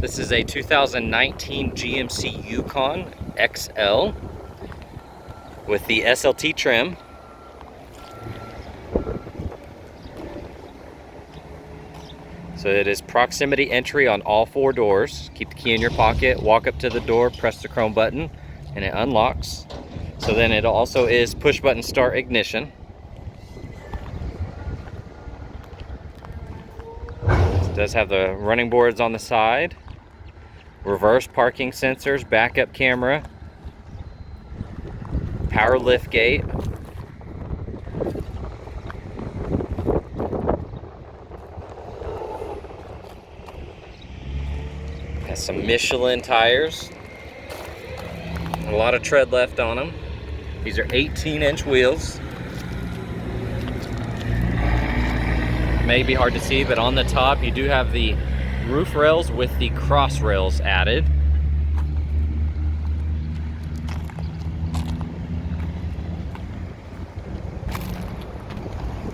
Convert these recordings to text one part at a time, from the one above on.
This is a 2019 GMC Yukon XL with the SLT trim. So it is proximity entry on all four doors. Keep the key in your pocket, walk up to the door, press the chrome button, and it unlocks. So then it also is push button start ignition. It does have the running boards on the side, reverse parking sensors, backup camera, power lift gate, has some Michelin tires, a lot of tread left on them. These are 18-inch wheels. May be hard to see, but on the top you do have the roof rails with the cross rails added.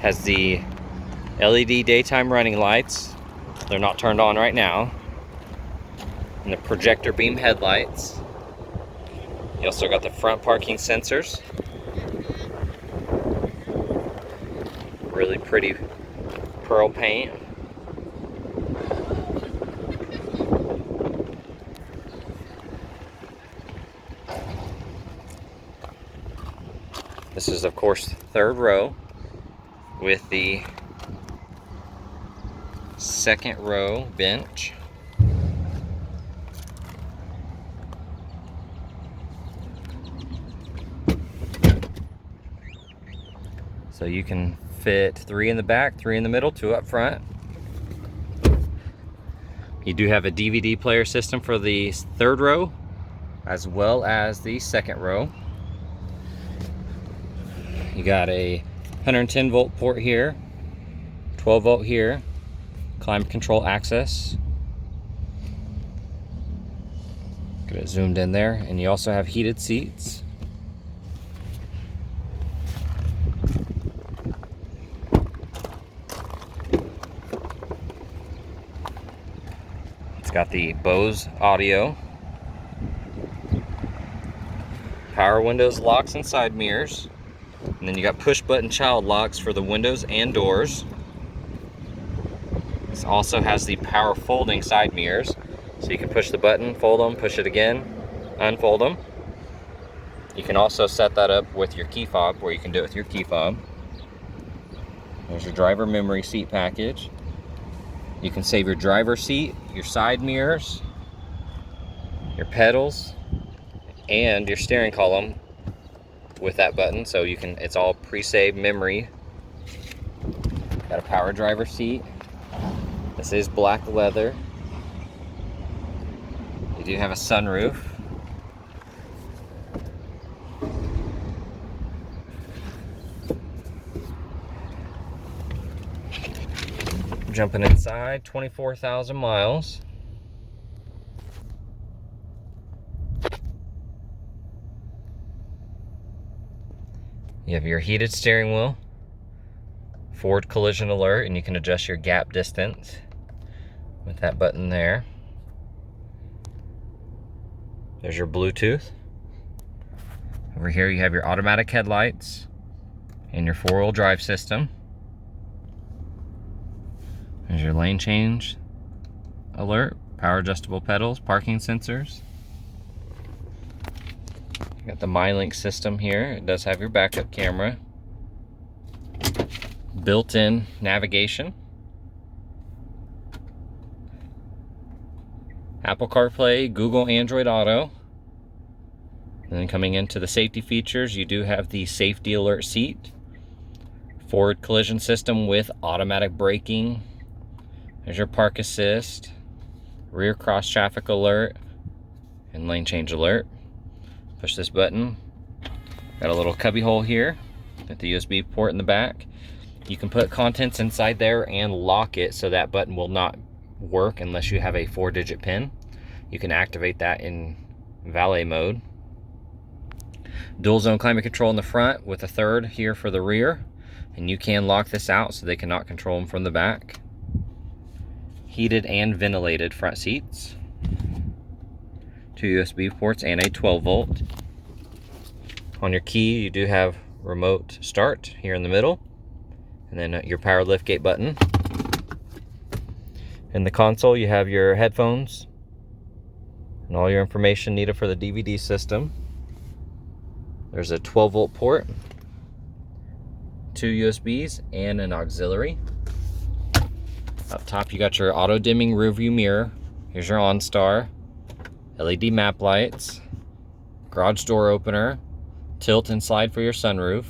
Has the LED daytime running lights. They're not turned on right now. And the projector beam headlights. You also got the front parking sensors. Really pretty pearl paint. This is of course third row with the second row bench. So you can fit 3 in the back, 3 in the middle, 2 up front. You do have a DVD player system for the third row as well as the second row. You got a 110 volt port here, 12 volt here, climate control access. Get it zoomed in there, and you also have heated seats. It's got the Bose audio, power windows, locks, and side mirrors. And then you got push button child locks for the windows and doors. This also has the power folding side mirrors. So you can push the button, fold them, push it again, unfold them. You can also set that up with your key fob, where you can do it with your key fob. There's your driver memory seat package. You can save your driver seat, your side mirrors, your pedals, and your steering column with that button. So you can, it's all pre-saved memory. Got a power driver seat. This is black leather. You do have a sunroof. Jumping inside, 24,000 miles. You have your heated steering wheel, forward collision alert, and you can adjust your gap distance with that button there. There's your Bluetooth. Over here you have your automatic headlights and your four-wheel drive system. There's your lane change alert, power adjustable pedals, parking sensors. You got the MyLink system here. It does have your backup camera. Built-in navigation. Apple CarPlay, Google Android Auto. And then coming into the safety features, you do have the safety alert seat, forward collision system with automatic braking. There's your park assist, rear cross traffic alert, and lane change alert. Push this button. Got a little cubby hole here with the USB port in the back. You can put contents inside there and lock it so that button will not work unless you have a 4-digit PIN. You can activate that in valet mode. Dual zone climate control in the front with a third here for the rear, and you can lock this out so they cannot control them from the back. Heated and ventilated front seats. 2 USB ports, and a 12 volt. On your key, you do have remote start here in the middle, and then your power liftgate button. In the console, you have your headphones and all your information needed for the DVD system. There's a 12 volt port, 2 USBs, and an auxiliary. Up top, you got your auto dimming rear view mirror. Here's your OnStar, LED map lights, garage door opener, tilt and slide for your sunroof,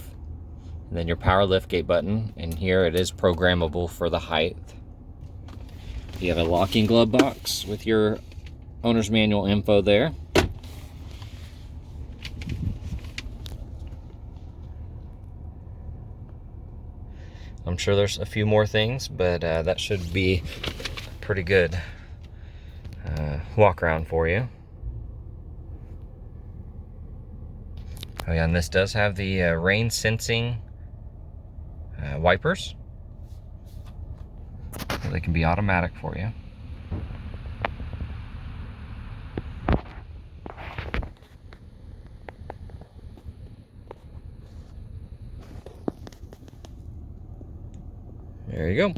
and then your power liftgate button. And here it is programmable for the height. You have a locking glove box with your owner's manual info there. I'm sure there's a few more things, but that should be pretty good walk around for you. Oh yeah, and this does have the rain sensing wipers. So they can be automatic for you. There you go.